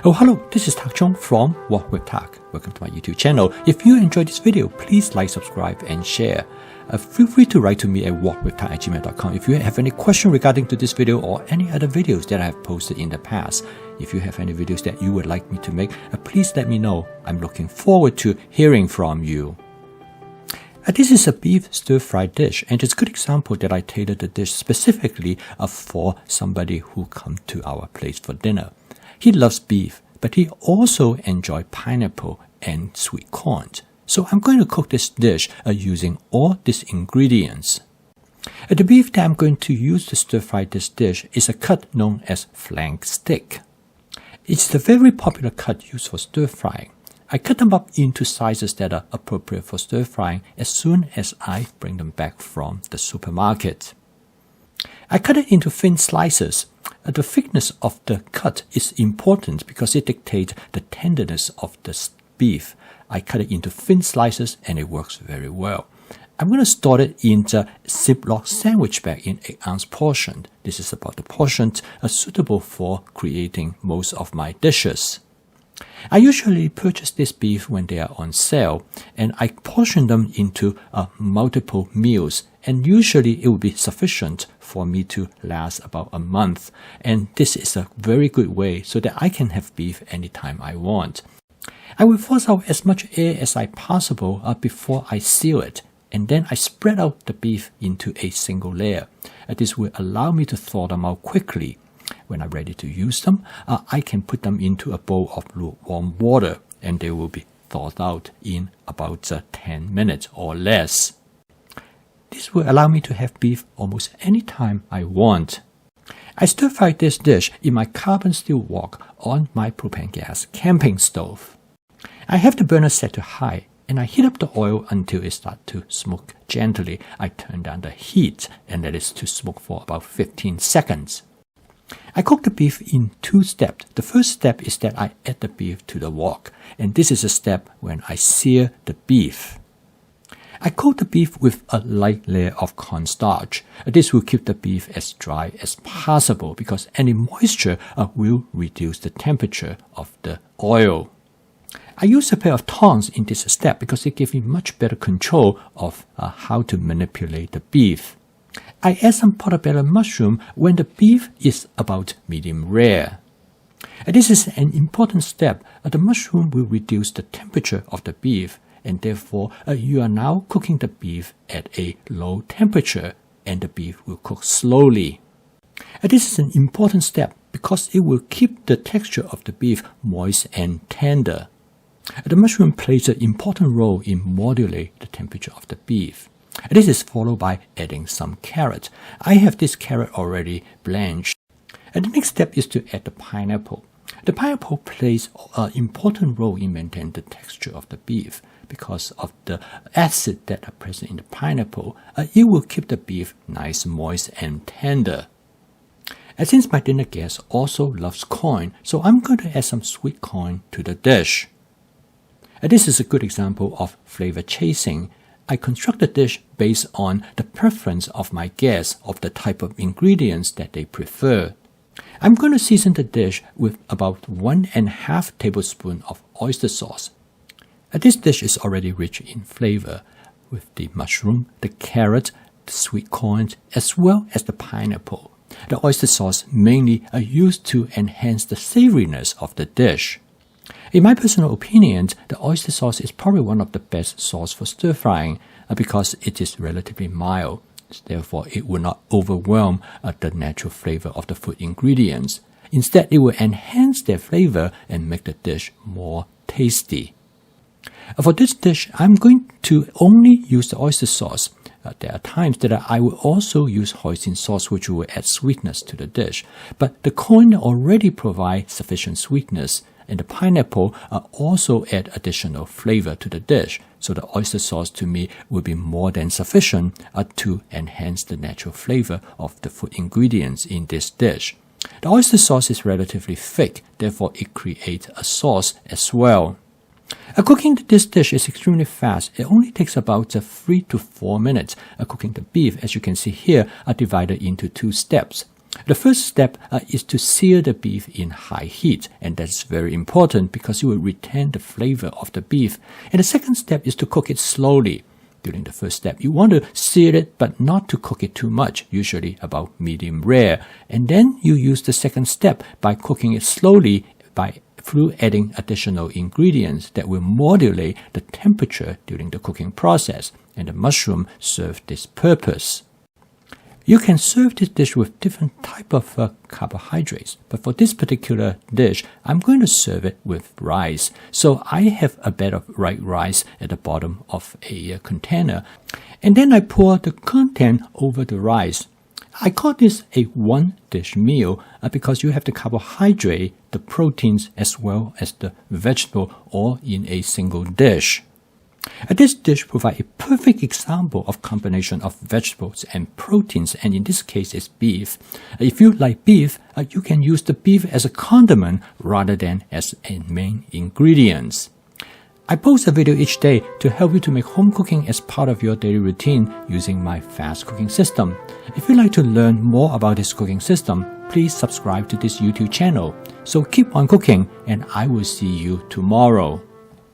Oh, hello, this is Tak Chung from Wok with Tak. Welcome to my YouTube channel. If you enjoyed this video, please like, subscribe, and share. Feel free to write to me at wokwithtak@gmail.com if you have any question regarding to this video or any other videos that I have posted in the past. If you have any videos that you would like me to make, please let me know. I'm looking forward to hearing from you. This is a beef stir-fry dish, and it's a good example that I tailored the dish specifically for somebody who come to our place for dinner. He loves beef, but he also enjoys pineapple and sweet corn. So I'm going to cook this dish using all these ingredients. The beef that I'm going to use to stir-fry this dish is a cut known as flank steak. It's the very popular cut used for stir-frying. I cut them up into sizes that are appropriate for stir-frying as soon as I bring them back from the supermarket. I cut it into thin slices. The thickness of the cut is important because it dictates the tenderness of the beef. I cut it into thin slices and it works very well. I'm going to store it in the Ziploc sandwich bag in 8-ounce portion. This is about the portion suitable for creating most of my dishes. I usually purchase this beef when they are on sale, and I portion them into multiple meals, and usually it will be sufficient for me to last about a month. And this is a very good way so that I can have beef anytime I want. I will force out as much air as I possible before I seal it, and then I spread out the beef into a single layer. This will allow me to thaw them out quickly. When I'm ready to use them, I can put them into a bowl of lukewarm water, and they will be thawed out in about 10 minutes or less. This will allow me to have beef almost any time I want. I stir-fry this dish in my carbon steel wok on my propane gas camping stove. I have the burner set to high, and I heat up the oil until it starts to smoke gently. I turn down the heat and let it to smoke for about 15 seconds. I cook the beef in 2 steps. The first step is that I add the beef to the wok, and this is a step when I sear the beef. I coat the beef with a light layer of cornstarch. This will keep the beef as dry as possible because any moisture will reduce the temperature of the oil. I use a pair of tongs in this step because it gives me much better control of how to manipulate the beef. I add some portobello mushroom when the beef is about medium rare. This is an important step. The mushroom will reduce the temperature of the beef, and therefore you are now cooking the beef at a low temperature, and the beef will cook slowly. This is an important step because it will keep the texture of the beef moist and tender. The mushroom plays an important role in modulating the temperature of the beef. This is followed by adding some carrot. I have this carrot already blanched. And the next step is to add the pineapple. The pineapple plays an important role in maintaining the texture of the beef. Because of the acid that are present in the pineapple, it will keep the beef nice, moist, and tender. And since my dinner guest also loves corn, so I'm going to add some sweet corn to the dish. And this is a good example of flavor chasing. I construct the dish based on the preference of my guests of the type of ingredients that they prefer. I'm going to season the dish with about 1½ tablespoon of oyster sauce. This dish is already rich in flavor with the mushroom, the carrot, the sweet corn, as well as the pineapple. The oyster sauce mainly are used to enhance the savoriness of the dish. In my personal opinion, the oyster sauce is probably one of the best sauce for stir-frying because it is relatively mild. Therefore, it will not overwhelm the natural flavor of the food ingredients. Instead, it will enhance their flavor and make the dish more tasty. For this dish, I'm going to only use the oyster sauce. There are times that I will also use hoisin sauce, which will add sweetness to the dish. But the corn already provides sufficient sweetness, and the pineapple also add additional flavor to the dish. So the oyster sauce to me will be more than sufficient to enhance the natural flavor of the food ingredients in this dish. The oyster sauce is relatively thick, therefore it creates a sauce as well. Cooking this dish is extremely fast. It only takes about 3 to 4 minutes. Cooking the beef, as you can see here, are divided into 2 steps. The first step is to sear the beef in high heat, and that's very important because it will retain the flavor of the beef. And the second step is to cook it slowly. During the first step, you want to sear it but not to cook it too much, usually about medium rare. And then you use the second step by cooking it slowly through adding additional ingredients that will modulate the temperature during the cooking process. And the mushroom serves this purpose. You can serve this dish with different type of carbohydrates, but for this particular dish, I'm going to serve it with rice. So I have a bed of white rice at the bottom of a container, and then I pour the content over the rice. I call this a one-dish meal because you have the carbohydrate, the proteins, as well as the vegetable all in a single dish. This dish provides a perfect example of combination of vegetables and proteins, and in this case it's beef. If you like beef, you can use the beef as a condiment rather than as a main ingredient. I post a video each day to help you to make home cooking as part of your daily routine using my fast cooking system. If you'd like to learn more about this cooking system, please subscribe to this YouTube channel. So keep on cooking, and I will see you tomorrow.